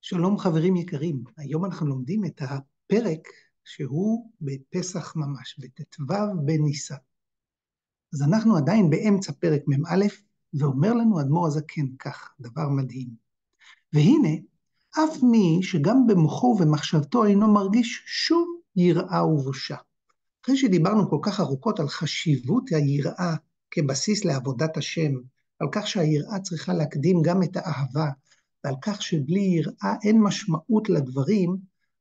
שלום חברים יקרים, היום אנחנו לומדים את הפרק שהוא בפסח ממש, בט"ו בניסן. אז אנחנו עדיין באמצע פרק מ"א, ואומר לנו אדמו"ר הזקן כך, דבר מדהים. והנה, אף מי שגם במוחו ובמחשבתו אינו מרגיש שום יראה ובושה. אחרי שדיברנו כל כך ארוכות על חשיבות היראה כבסיס לעבודת השם, על כך שהיראה צריכה להקדים גם את האהבה, ועל כך שבלי יראה אין משמעות לדברים,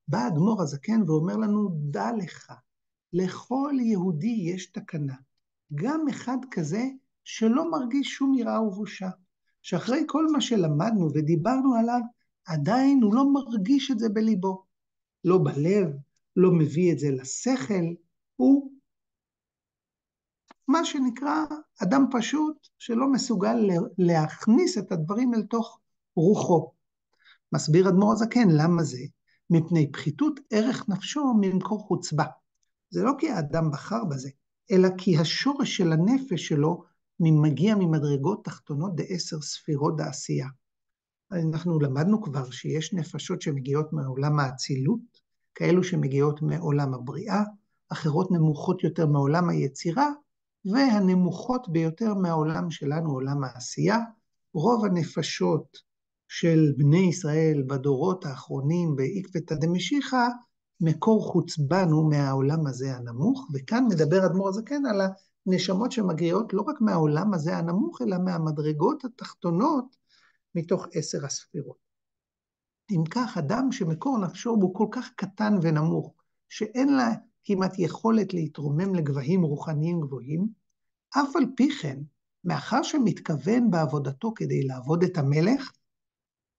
בא אדמו"ר הזקן ואומר לנו, דע לך, לכל יהודי יש תקנה, גם אחד כזה שלא מרגיש שום יראה ובושה, שאחרי כל מה שלמדנו ודיברנו עליו, עדיין הוא לא מרגיש את זה בליבו, לא בלב, לא מביא את זה לשכל, הוא מה שנקרא אדם פשוט שלא מסוגל להכניס את הדברים אל תוך רוחו. מסביר אדמו"ר הזקן למה זה? מפני פחיתות ערך נפשו ממקור חוצבה. זה לא כי האדם בחר בזה, אלא כי השורש של הנפש שלו מגיע ממדרגות תחתונות ד10 ספירות דעשייה. אנחנו למדנו כבר שיש נפשות שמגיעות מעולם האצילות, כאלו שמגיעות מעולם הבריאה, אחרות נמוכות יותר מעולם היצירה, והנמוכות ביותר מהעולם שלנו, עולם העשייה. רוב הנפשות של בני ישראל בדורות האחרונים בעקבתא דמשיחא, מקור חוצבן הוא מהעולם הזה הנמוך, וכאן מדבר אדמו"ר הזקן על הנשמות שמגיעות לא רק מהעולם הזה הנמוך, אלא מהמדרגות התחתונות מתוך 10 הספירות. אם כך, אדם שמקור נפשו הוא כל כך קטן ונמוך, שאין לה כמעט יכולת להתרומם לגבהים רוחניים גבוהים, אף על פי כן, מאחר שמתכוון בעבודתו כדי לעבוד את המלך,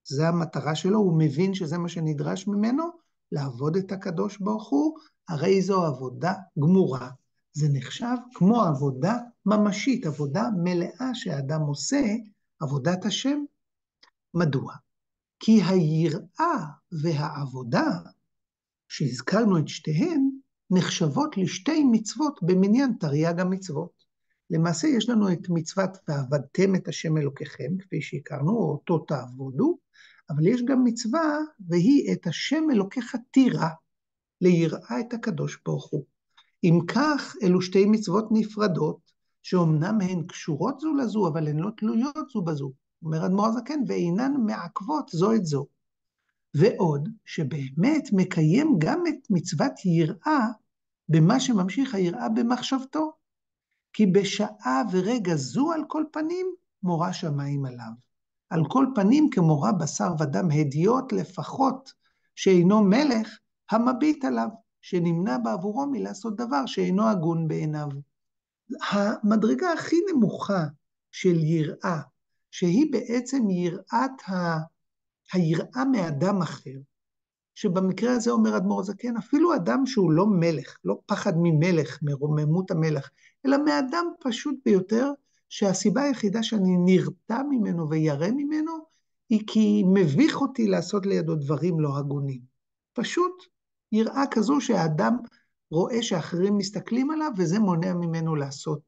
זה המטרה שלו, הוא מבין שזה מה שנדרש ממנו, לעבוד את הקדוש ברוך הוא, הרי זו עבודה גמורה. זה נחשב כמו עבודה ממשית, עבודה מלאה שהאדם עושה, עבודת השם. מדוע? כי היראה והעבודה, שהזכרנו את שתיהן, נחשבות לשתי מצוות במניין תרי"ג המצוות. למעשה יש לנו את מצוות ועבדתם את השם אלוקיכם, כפי שהכרנו, או אותו תעבודו, אבל יש גם מצווה, והיא את השם אלוקיך תירא, ליראה את הקדוש ברוך הוא. אם כך, אלו שתי מצוות נפרדות, שאומנם הן קשורות זו לזו, אבל הן לא תלויות זו בזו. אומר אדמו"ר הזקן, ואינן מעכבות זו את זו. ועוד, שבאמת מקיים גם את מצוות יראה, במה שממשיך היראה במחשבתו. כי בשעה ורגע זו על כל פנים, מורא שמיים עליו. על כל פנים כמורא בשר ודם הדיוט לפחות, שאינו מלך, המביט עליו, שנמנע בעבורו מלעשות דבר שאינו הגון בעיניו. המדרגה הכי נמוכה של יראה, שהיא בעצם היראה מאדם אחר, שבמקרה הזה אומר אדמו"ר הזקן, אפילו אדם שהוא לא מלך, לא פחד ממלך, מרוממות המלך, אלא מאדם פשוט ביותר, שהסיבה היחידה שאני נרתע ממנו וירא ממנו, היא כי מביך אותי לעשות לידו דברים לא הגונים. פשוט יראה כזו שהאדם רואה שאחרים מסתכלים עליו, וזה מונע ממנו לעשות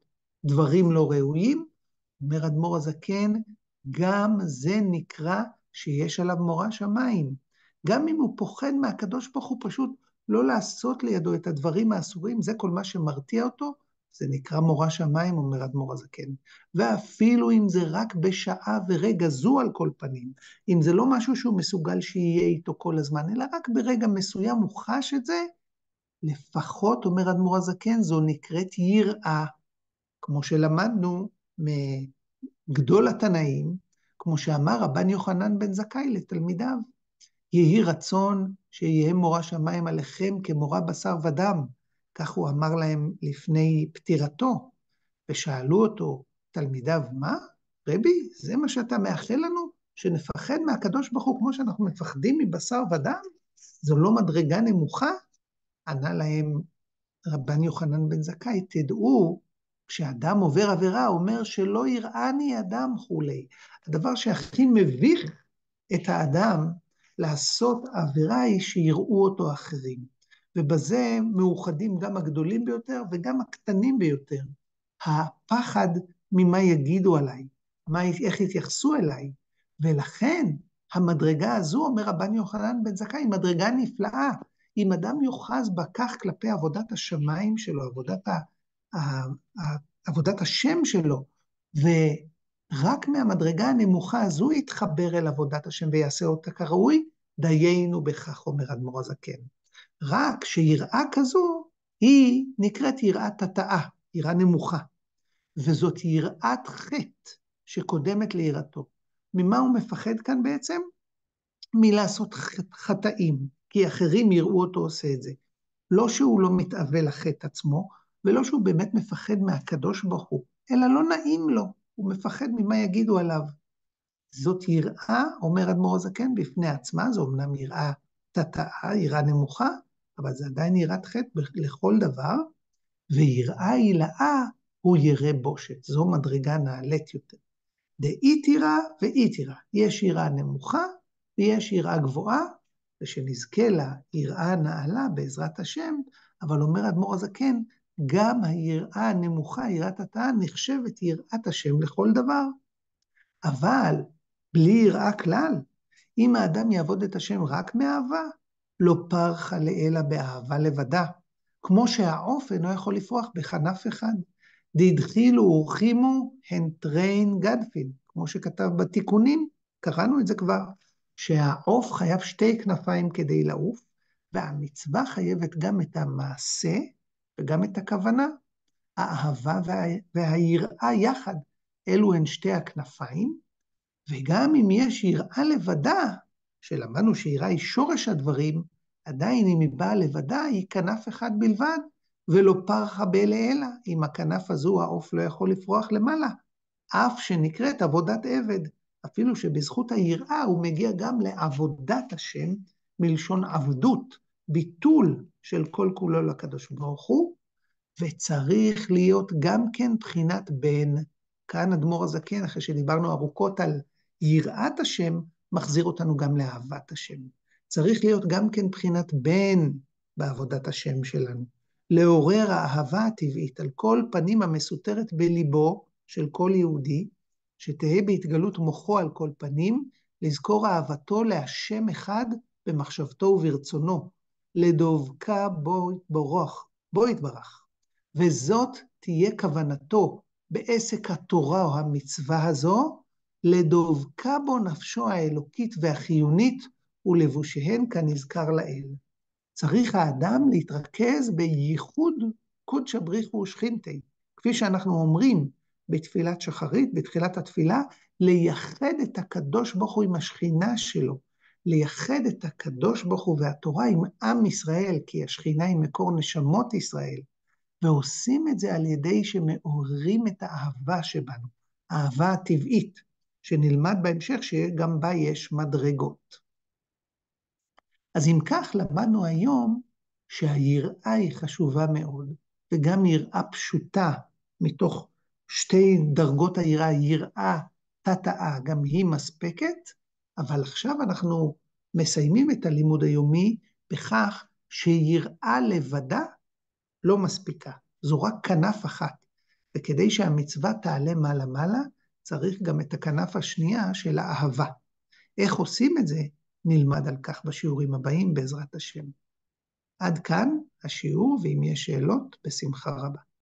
דברים לא ראויים. אומר אדמו"ר הזקן, גם זה נקרא שיש עליו מורא שמיים. גם אם הוא פוחד מהקדוש ברוך הוא פשוט לא לעשות לידו את הדברים האסורים, זה כל מה שמרתיע אותו, זה נקרא מורא שמיים, אומר אדמו"ר הזקן. ואפילו אם זה רק בשעה ורגע זו על כל פנים, אם זה לא משהו שהוא מסוגל שיהיה איתו כל הזמן, אלא רק ברגע מסוים הוא חש את זה, לפחות, אומר אדמו"ר הזקן, זו נקראת יראה, כמו שלמדנו מגדול התנאים, כמו שאמר רבן יוחנן בן זכאי לתלמידיו, יהי רצון שיהיה מורא שמיים עליכם כמורא בשר ודם, כך הוא אמר להם לפני פטירתו, ושאלו אותו תלמידיו, מה? רבי, זה מה שאתה מאחל לנו? שנפחד מהקדוש ברוך הוא כמו שאנחנו מפחדים מבשר ודם? זו לא מדרגה נמוכה? ענה להם רבן יוחנן בן זכאי, תדעו, כשאדם עובר עבירה, אומר שלא יראני אדם חולי. הדבר שהכי מביך את האדם לעשות עבירה היא שיראו אותו אחרים. ובזה מאוחדים גם הגדולים ביותר וגם הקטנים ביותר. הפחד ממה יגידו עליי, איך יתייחסו אליי. ולכן המדרגה הזו, אומר רבן יוחנן בן זכאי, היא מדרגה נפלאה. אם אדם יוחז בכך כלפי עבודת השמיים שלו, עבודת השם שלו, ורק מהמדרגה הנמוכה הזו יתחבר אל עבודת השם ויעשה אותה כראוי, דיינו בכך, אומר אדמו"ר הזקן. רק שיראה כזו, היא נקראת יראת התאה, יראה נמוכה. וזאת יראת חטא שקודמת ליראתו. ממה הוא מפחד כאן בעצם? מלעשות חטאים, כי אחרים יראו אותו עושה את זה. לא שהוא לא מתאווה לחטא עצמו, ולא שהוא באמת מפחד מהקדוש ברוך הוא, אלא לא נעים לו, הוא מפחד ממה יגידו עליו. זאת יראה, אומר אדמו"ר הזקן, בפני עצמה, זו אמנם יראה תתאה, יראה נמוכה, אבל זה עדיין יראת חטא לכל דבר, ויראה הילאה הוא ירא בושת, זו מדרגה נעלית יותר. דאית יראה ואית יראה, יש יראה נמוכה ויש יראה גבוהה, ושנזכה לה יראה נעלה בעזרת השם, אבל אומר אדמו"ר הזקן, גם היראה הנמוכה, יראת התאה, נחשבת יראת השם לכל דבר. אבל בלי יראה כלל, אם האדם יעבוד את השם רק מאהבה, לא פרחה לאלה באהבה לבדה. כמו שהעוף אינו יכול לפרוח בכנף אחד. דדחילו ורחימו הן טריין גדפין, כמו שכתב בתיקונים, קראנו את זה כבר, שהעוף חייב 2 כנפיים כדי לעוף, והמצווה חייבת גם את המעשה וגם את הכוונה. האהבה והיראה יחד, אלו הן 2 הכנפיים, וגם אם יש יראה לבדה, שלמדנו שיראה היא שורש הדברים, עדיין אם היא באה לבדה, היא כנף אחד בלבד, ולא פרחה באלה, עם הכנף הזו העוף לא יכול לפרוח למעלה, אף שנקראת עבודת עבד, אפילו שבזכות היראה הוא מגיע גם לעבודת השם, מלשון עבדות, ביטול של כל כולו לקדוש ברוך הוא, וצריך להיות גם כן בחינת בן. כאן אדמו"ר הזקן, אחרי שדיברנו ארוכות על יראת השם, מחזיר אותנו גם לאהבת השם. צריך להיות גם כן בחינת בן בעבודת השם שלנו. לעורר האהבה הטבעית על כל פנים המסותרת בליבו של כל יהודי, שתהא בהתגלות מוחו על כל פנים, לזכור אהבתו להשם אחד במחשבתו וברצונו, לדבקה בו יתברך. וזאת תהיה כוונתו בעסק התורה או המצווה הזו, לדבקה בו נפשו האלוקית והחיונית, ולבושיהן כנזכר לאל. צריך האדם להתרכז בייחוד קודשא בריך הוא ושכינתי, כפי שאנחנו אומרים בתפילת שחרית, בתחילת התפילה, לייחד את הקדוש ברוך הוא עם השכינה שלו, לייחד את הקדוש ברוך הוא והתורה עם עם ישראל, כי השכינה היא מקור נשמות ישראל, ועושים את זה על ידי שמעוררים את האהבה שבנו, האהבה הטבעית, שנלמד בהמשך שגם בה יש מדרגות. אז אם כך למדנו היום שהיראה היא חשובה מאוד, וגם יראה פשוטה מתוך 2 דרגות היראה, יראה תתאה, גם היא מספקת, אבל עכשיו אנחנו מסיימים את הלימוד היומי בכך שיראה לבדה לא מספיקה, זו רק כנף אחת, וכדי שהמצווה תעלה מעלה, צריך גם את הכנף השנייה של האהבה. איך עושים את זה? נלמד על כך בשיעורים הבאים בעזרת השם. עד כאן השיעור, ואם יש שאלות, בשמחה רבה.